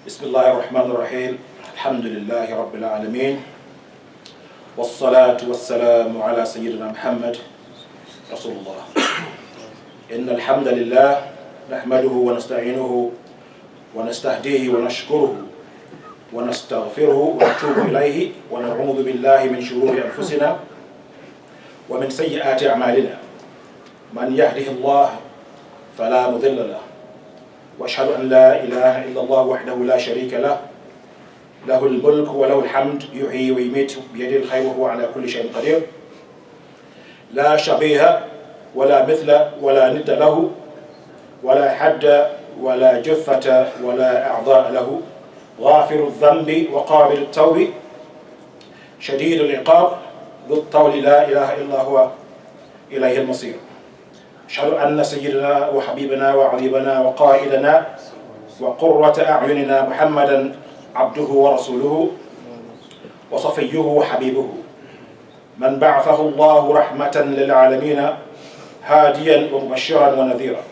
Bismillahirrahmanirrahim. Alhamdulillahi Rabbil Alameen. Wassalatu wassalamu ala Sayyidina Muhammad Rasulullah. Inna alhamdulillah nahmaduhu wa nasta'inuhu wa nastahdihi wa nashkuruhu wa nastaghfiruhu wa natubu ilayhi wa na'udhu billahi min shururi anfusina wa min sayyiati a'malina. Man yahdihillahu fala mudilla lahu. وأشهد أن لا إله إلا الله وحده لا شريك له له الملك وله الحمد يحيي ويميت بيده الخير وهو على كل شيء قدير لا شبيه ولا مثل ولا ند له ولا حد ولا جثة ولا أعضاء له غافر الذنب وقابل التوب شديد العقاب ذو الطول لا إله إلا هو إليه المصير. أشهد أن سيدنا وحبيبنا وعظيمنا وقائدنا وقرة أعيننا محمدا عبده ورسوله وصفيه وحبيبه من بعثه الله رحمة للعالمين هاديا ومبشرا ونذيرا.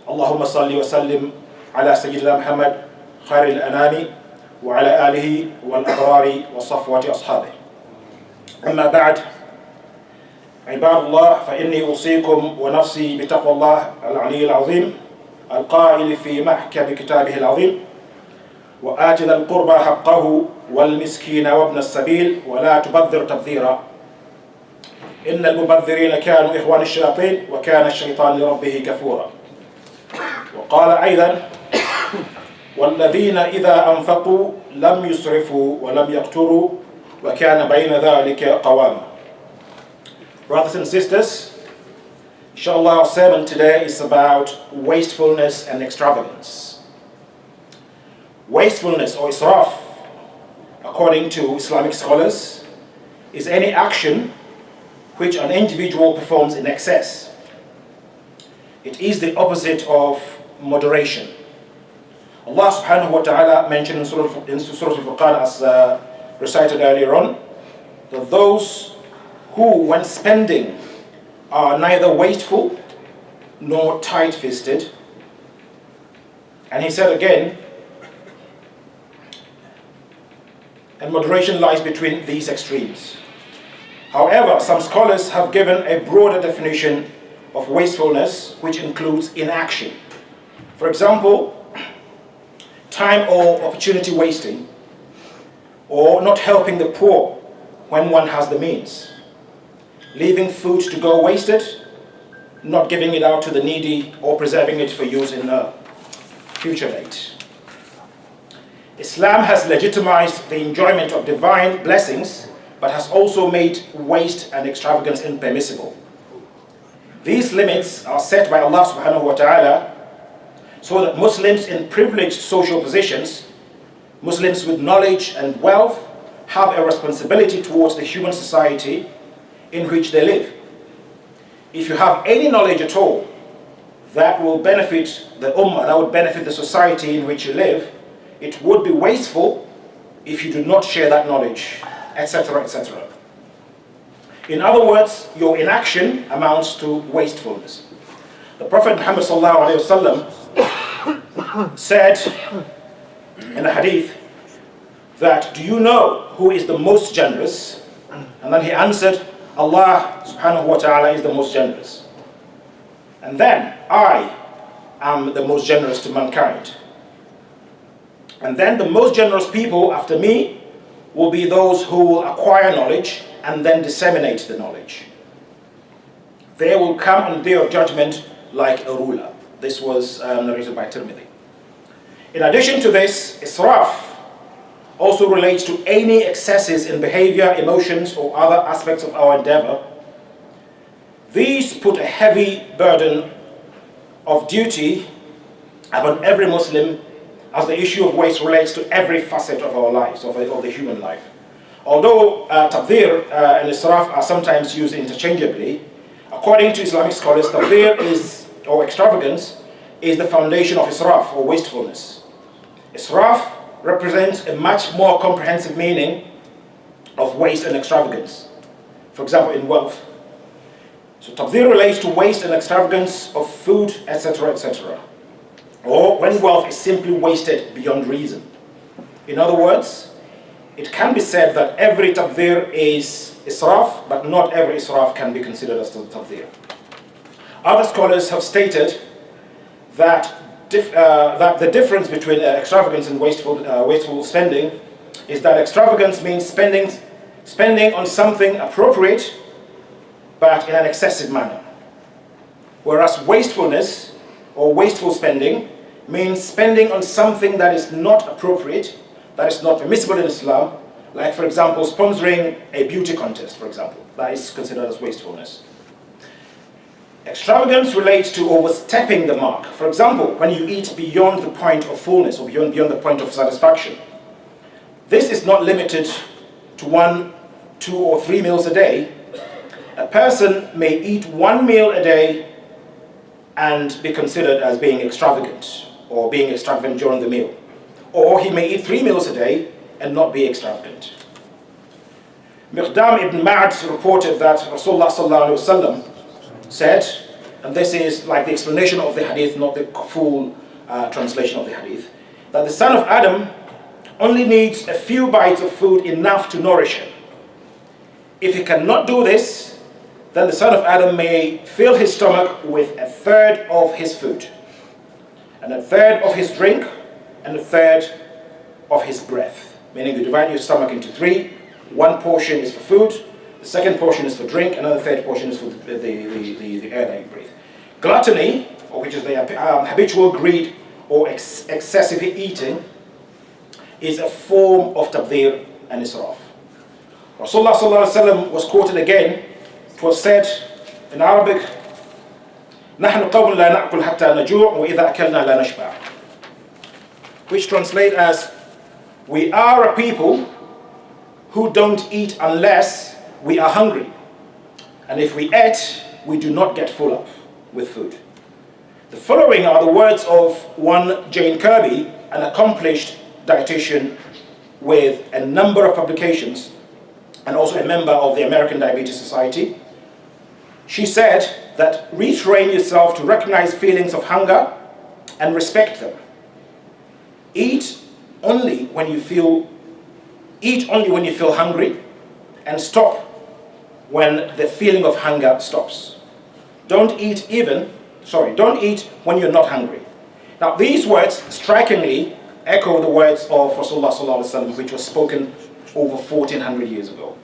اللهم صل وسلم على سيدنا محمد خير الأنام وعلى آله والأبرار وصفوة أصحابه. أما بعد، عباد الله، فإني أوصيكم ونفسي بتقوى الله العلي العظيم القائل في محكم كتابه العظيم وآت ذا القربى حقه والمسكين وابن السبيل ولا تبذر تبذيرا إن المبذرين كانوا إخوان الشياطين وكان الشيطان لربه كفورا. وقال أيضا والذين إذا أنفقوا لم يسرفوا ولم يقتروا وكان بين ذلك قواما. Brothers and sisters, inshallah, our sermon today is about wastefulness and extravagance. Wastefulness or israf, according to Islamic scholars, is any action which an individual performs in excess. It is the opposite of moderation. Allah subhanahu wa ta'ala mentioned in Surah Al-Furqan, as recited earlier on, that those who, when spending, are neither wasteful nor tight-fisted. And he said again, and moderation lies between these extremes. However, some scholars have given a broader definition of wastefulness, which includes inaction. For example, time or opportunity wasting, or not helping the poor when one has the means, leaving food to go wasted, not giving it out to the needy, or preserving it for use in a future date. Islam has legitimized the enjoyment of divine blessings, but has also made waste and extravagance impermissible. These limits are set by Allah subhanahu wa ta'ala so that Muslims in privileged social positions, Muslims with knowledge and wealth, have a responsibility towards the human society in which they live. If you have any knowledge at all that will benefit the ummah, that would benefit the society in which you live, it would be wasteful if you do not share that knowledge, etc., etc. In other words, your inaction amounts to wastefulness. The Prophet Muhammad said in a hadith that, do you know who is the most generous? And then he answered, Allah subhanahu wa ta'ala is the most generous. And then I am the most generous to mankind. And then the most generous people after me will be those who will acquire knowledge and then disseminate the knowledge. They will come on the day of judgment like a ruler. This was narrated by Tirmidhi. In addition to this, israf also relates to any excesses in behavior, emotions, or other aspects of our endeavor. These put a heavy burden of duty upon every Muslim, as the issue of waste relates to every facet of our lives, of the human life. Although tabdhir and israf are sometimes used interchangeably, according to Islamic scholars, tabdhir or extravagance is the foundation of israf or wastefulness. Israf represents a much more comprehensive meaning of waste and extravagance. For example, in wealth. So tabdhir relates to waste and extravagance of food, etc., etc. Or when wealth is simply wasted beyond reason. In other words, it can be said that every tabdhir is israf, but not every israf can be considered as tabdhir. Other scholars have stated that the difference between extravagance and wasteful spending is that extravagance means spending on something appropriate, but in an excessive manner. Whereas wastefulness or wasteful spending means spending on something that is not appropriate, that is not permissible in Islam, like for example sponsoring a beauty contest, for example. That is considered as wastefulness. Extravagance relates to overstepping the mark. For example, when you eat beyond the point of fullness or beyond the point of satisfaction. This is not limited to 1, 2, or 3 meals a day. A person may eat 1 meal a day and be considered as being extravagant or being extravagant during the meal. Or he may eat 3 meals a day and not be extravagant. Miqdam ibn Ma'ad reported that Rasulullah sallallahu alaihi wasallam said, and this is like the explanation of the hadith, not the full translation of the hadith, that the son of Adam only needs a few bites of food enough to nourish him. If he cannot do this, then the son of Adam may fill his stomach with 1/3 of his food, and 1/3 of his drink, and 1/3 of his breath. Meaning you divide your stomach into 3, 1 portion is for food, the second portion is for drink, another 1/3 portion is for the air that you breathe. Gluttony, or which is the habitual greed or excessive eating, is a form of tabdhir and israf. Rasulullah sallallahu alaihi wasallam was quoted again. It was said in Arabic, نحن قوم لا نأكل حتى نجوع وإذا أكلنا لا نشبع, which translate as, we are a people who don't eat unless we are hungry, and if we eat, we do not get full up with food. The following are the words of one Jane Kirby, an accomplished dietitian with a number of publications and also a member of the American Diabetes Society. She said that retrain yourself to recognize feelings of hunger and respect them. Eat only when you feel hungry, and stop when the feeling of hunger stops. Don't eat when you're not hungry. Now these words strikingly echo the words of Rasulullah sallallahu alaihi wasallam, which was spoken over 1400 years ago.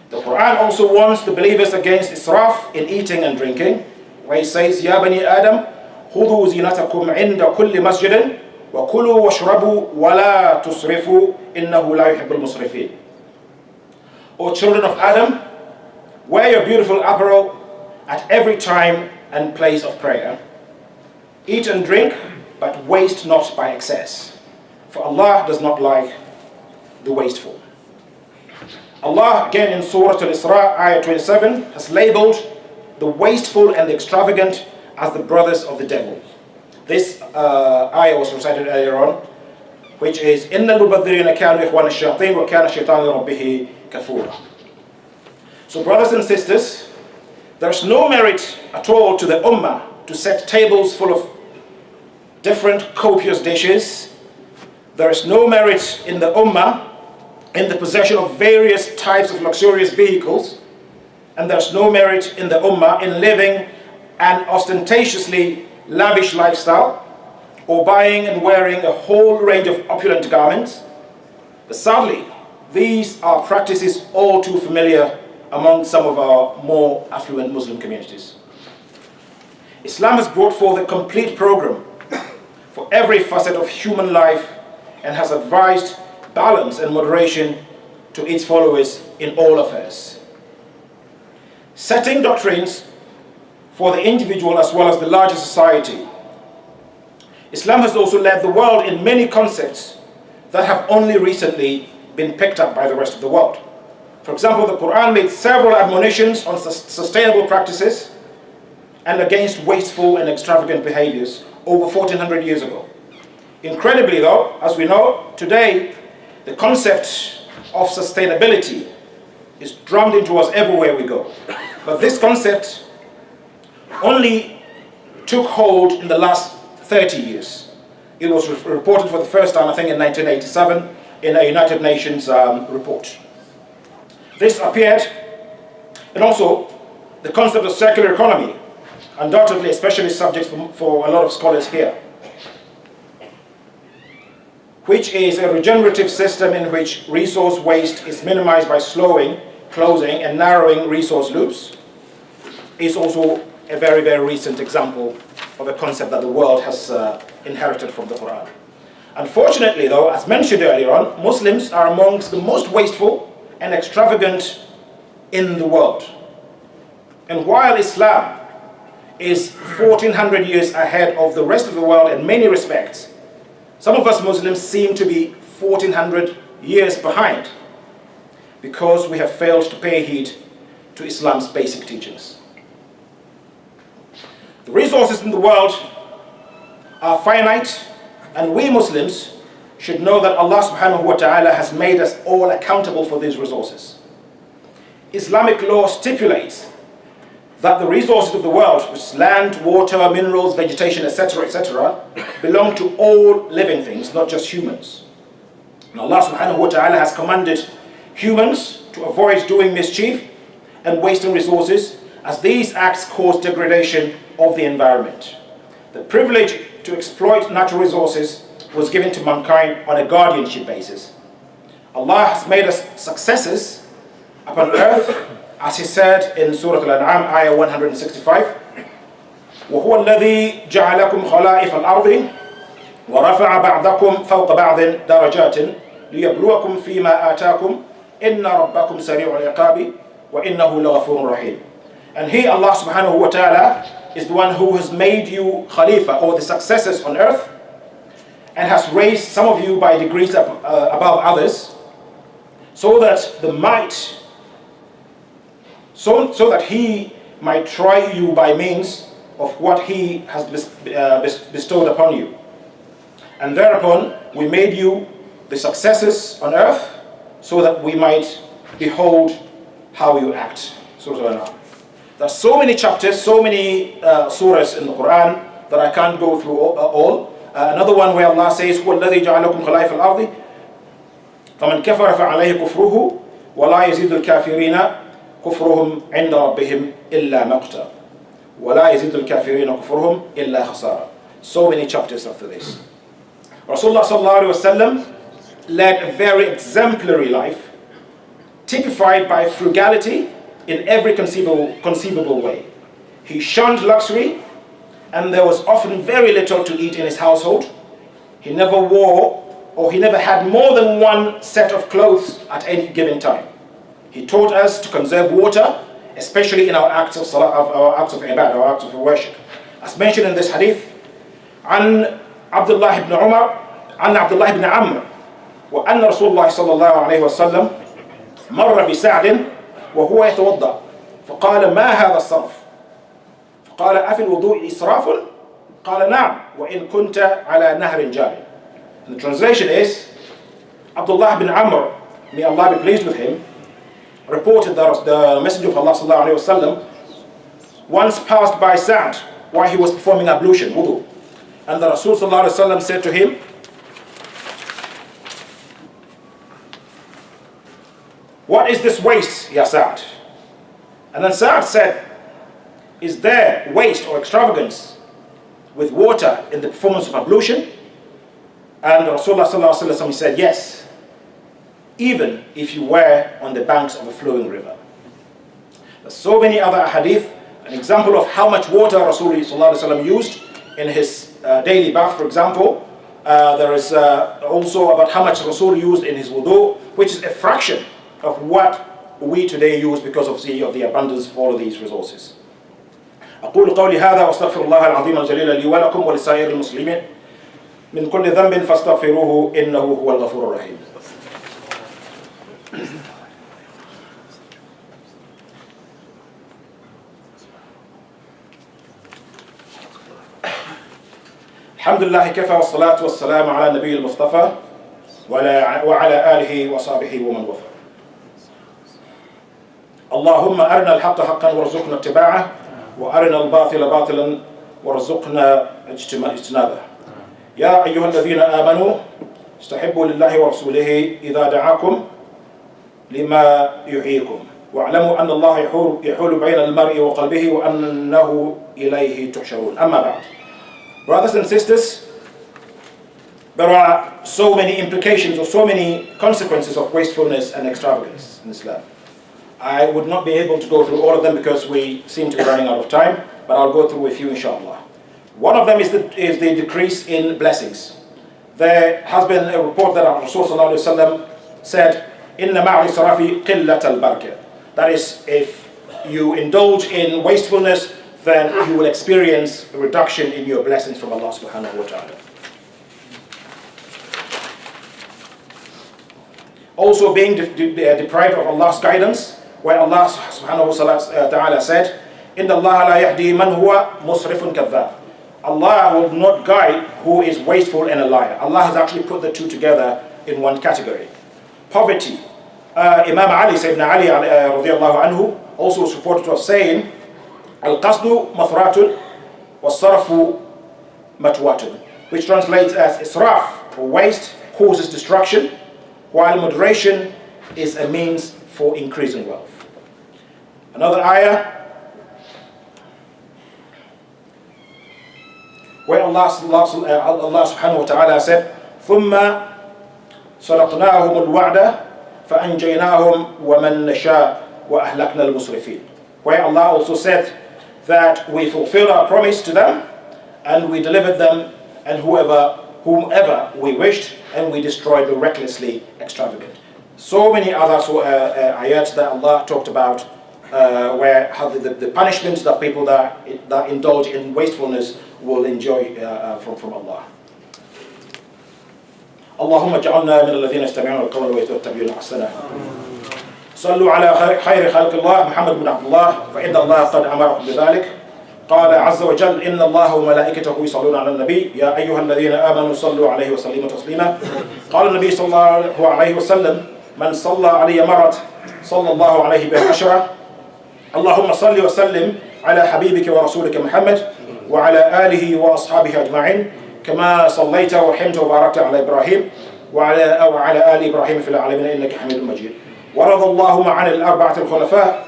The Quran also warns the believers against israf in eating and drinking, where it says, Ya bani Adam, khudhu zinatakum inda kulli masjidin, wa kulu washrabu wa la tusrifu, innahu la yuhibbul musrifin. O children of Adam, wear your beautiful apparel at every time and place of prayer. Eat and drink, but waste not by excess, for Allah does not like the wasteful. Allah again in Surah Al-Isra, ayah 27, has labeled the wasteful and the extravagant as the brothers of the devil. This ayah was recited earlier on, which is إِنَّ الْمُبَذِّرِينَ كَانُوا إِخْوَانَ الشَّيَاطِينِ وَكَانَ الشَّيْطَانُ لِرَبِّهِ كَفُورًا. So brothers and sisters, there's no merit at all to the ummah to set tables full of different copious dishes. There is no merit in the ummah in the possession of various types of luxurious vehicles, and there's no merit in the ummah in living an ostentatiously lavish lifestyle or buying and wearing a whole range of opulent garments. But sadly, these are practices all too familiar among some of our more affluent Muslim communities. Islam has brought forth a complete program for every facet of human life and has advised balance and moderation to its followers in all affairs. Setting doctrines for the individual as well as the larger society, Islam has also led the world in many concepts that have only recently been picked up by the rest of the world. For example, the Quran made several admonitions on sustainable practices and against wasteful and extravagant behaviors over 1400 years ago. Incredibly though, as we know, today the concept of sustainability is drummed into us everywhere we go. But this concept only took hold in the last 30 years. It was reported for the first time, I think, in 1987 in a United Nations report. This appeared, and also the concept of circular economy, undoubtedly especially subject for a lot of scholars here, which is a regenerative system in which resource waste is minimized by slowing, closing, and narrowing resource loops, is also a very, very recent example of a concept that the world has inherited from the Quran. Unfortunately, though, as mentioned earlier on, Muslims are amongst the most wasteful and extravagant in the world. And while Islam is 1400 years ahead of the rest of the world in many respects, some of us Muslims seem to be 1400 years behind because we have failed to pay heed to Islam's basic teachings. The resources in the world are finite, and we Muslims should know that Allah subhanahu wa ta'ala has made us all accountable for these resources. Islamic law stipulates that the resources of the world, which is land, water, minerals, vegetation, etc., belong to all living things, not just humans. And Allah subhanahu wa ta'ala has commanded humans to avoid doing mischief and wasting resources, as these acts cause degradation of the environment. The privilege to exploit natural resources was given to mankind on a guardianship basis. Allah has made us successors upon earth, as He said in Surah Al-An'am, ayah 165, وَهُوَ الَّذِي جَعَلَكُمْ خَلَائِفَ الْأَرْضِ وَرَفَعَ بَعْضَكُمْ فَوْقَ بَعْضٍ دَرَجَاتٍ لِيَبْلُوَكُمْ فِي مَا آتَاكُمْ إِنَّ رَبَّكُمْ سَرِيعُ الْعِقَابِ وَإِنَّهُ لَغَفُورٌ رَحِيمٌ. And He, Allah subhanahu wa ta'ala, is the one who has made you Khalifa, or the successors on earth, and has raised some of you by degrees above others, so that He might try you by means of what He has bestowed upon you. And thereupon we made you the successors on earth, so that we might behold how you act. There are so many chapters, so many surahs in the Quran that I can't go through all. Another one where Allah says, هُوَ الَّذِي جَعَلَكُمْ خَلَائِفَ الْأَرْضِ فَمَنْ كَفَرَ فَعَلَيْهِ كُفْرُهُ وَلَا يَزِيدُ الْكَافِرِينَ كفرهم عند ربهم إلا مقتا ولا يزيد الكافرين كفرهم إلا خسارة. So many chapters after this. Rasulullah sallallahu alaihi wasallam led a very exemplary life, typified by frugality in every conceivable way. He shunned luxury, and there was often very little to eat in his household. He never wore, or he never had more than one set of clothes at any given time. He taught us to conserve water, especially in our acts of salah, our acts of ibadah, our acts of worship. As mentioned in this hadith, عن عبد الله بن عمر عن عبد الله بن عمرو وأن رسول الله صلى الله عليه وسلم مر بسعد وهو يتوضأ فقال ما هذا الصرف؟ فقال أفي الوضوء إسراف؟ قال نعم وإن كنت على نهر جاري. And the translation is, Abdullah bin Amr, may Allah be pleased with him, reported that the Messenger of Allah sallallahu alaihi wasallam once passed by Sa'd while he was performing ablution, wudu. And the Rasul sallallahu alaihi wasallam said to him, "What is this waste, ya Sa'd?" And then Sa'd said, "Is there waste or extravagance with water in the performance of ablution?" And Rasulullah sallallahu alaihi wasallam said, "Yes, even if you were on the banks of a flowing river." There's so many other hadith. An example of how much water Rasulullah sallallahu alaihi wasallam used in his daily bath, for example. There is also about how much Rasul used in his wudu, which is a fraction of what we today use because of the abundance of all of these resources. أقول قولي هذا وأستغفر الله العظيم الجليل لي ولكم ولسائر المسلمين من كل ذنب فاستغفروه إنه هو الغفور الرحيم. الحمد لله كفى والصلاة والسلام على النبي المصطفى وعلى آله وصحبه ومن وفى. اللهم أرنا الحق حقا وارزقنا اتباعه وأرنا الباطل باطلا وارزقنا اجتنابه. يا أيها الذين آمنوا استحبوا لله ورسوله إذا دعاكم لما يحييكم واعلموا أن الله يحول بين المرء وقلبه وأنه إليه تحشرون. أما بعد. Brothers and sisters, there are so many implications or so many consequences of wastefulness and extravagance in Islam. I would not be able to go through all of them because we seem to be running out of time, but I'll go through a few inshallah. One of them is the decrease in blessings. There has been a report that Rasulullah said, "Inna ma'al israfi qillat al-barakah." That is, if you indulge in wastefulness, then you will experience a reduction in your blessings from Allah subhanahu wa ta'ala. Also being deprived of Allah's guidance, where Allah subhanahu wa ta'ala said, "Inna Allah la yahdi man huwa musrifun kadhab." Allah will not guide who is wasteful and a liar. Allah has actually put the two together in one category. Poverty. Imam Ali, Sayyidina Ali radiyallahu anhu, also was reported to have saying, "Al-qasdu mathratun was-sarafu matwatun," which translates as israf, or waste, causes destruction, while moderation is a means for increasing wealth. Another ayah where Allah subhanahu wa ta'ala said, ثُمَّ صَدَقْنَاهُمُ الْوَعْدَ فَأَنْجَيْنَاهُمْ وَمَنْ نَشَاءُ وَأَهْلَكْنَا الْمُسْرِفِينَ. Where Allah also said that we fulfilled our promise to them and we delivered them and whomever we wished, and we destroyed the recklessly extravagant. So many other ayats that Allah talked about where how the punishments that people that indulge in wastefulness will enjoy from Allah. اللهم اجعلنا من الذين يستمعون القول ويتبعون احسنه. صلوا على خير خلق الله محمد بن عبد الله فإن الله قد أمركم بذلك. قال عز وجل إن الله وملائكته يصلون على النبي يا أيها الذين آمنوا صلوا عليه وسلموا تسليما. قال النبي صلى الله عليه وسلم من صلى علي مرة صلى الله عليه بها عشرة. اللهم صل وسلم على حبيبك ورسولك محمد وعلى آله وأصحابه أجمعين كما صليت ورحمت وباركت على إبراهيم وعلى آل إبراهيم في العالمين إنك حميد مجيد. ورضى اللهم عن الأربعة الخلفاء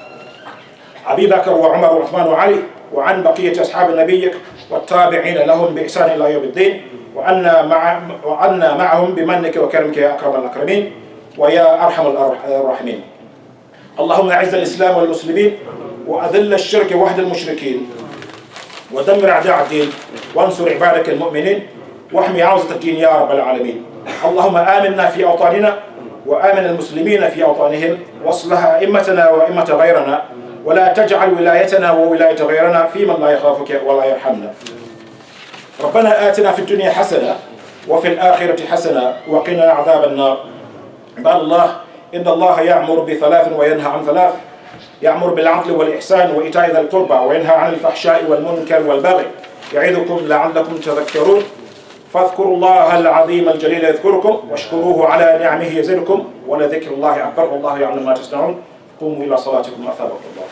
أبي بكر وعمر وعثمان وعلي، وعن بقية أصحاب نبيك والتابعين لهم بإحسان إلى يوم الدين، وعنا معهم بمنك وكرمك يا أكرم الأكرمين ويا أرحم الراحمين. اللهم أعز الإسلام والمسلمين وأذل الشرك وحد المشركين ودمر أعداء الدين وانصر عبادك المؤمنين واحمي عوزة الدين يا رب العالمين. اللهم آمنا في أوطاننا وآمن المسلمين في أوطانهم، واصلح أئمتنا وأئمة غيرنا، ولا تجعل ولايتنا وولاية غيرنا في من لا يخافك ولا يرحمنا. ربنا آتنا في الدنيا حسنة وفي الآخرة حسنة وقنا عذاب النار. عباد الله، إن الله يأمر بثلاث وينهى عن ثلاث: يأمر بالعدل والإحسان وإيتاء ذي القربى، وينهى عن الفحشاء والمنكر والبغي، يعظكم لعلكم تذكرون. فاذكروا الله العظيم الجليل يذكركم، واشكروه على نعمه يزدكم، ولذكر الله أكبر، والله يعلم ما تصنعون. قوموا إلى صلاتكم أثابكم الله.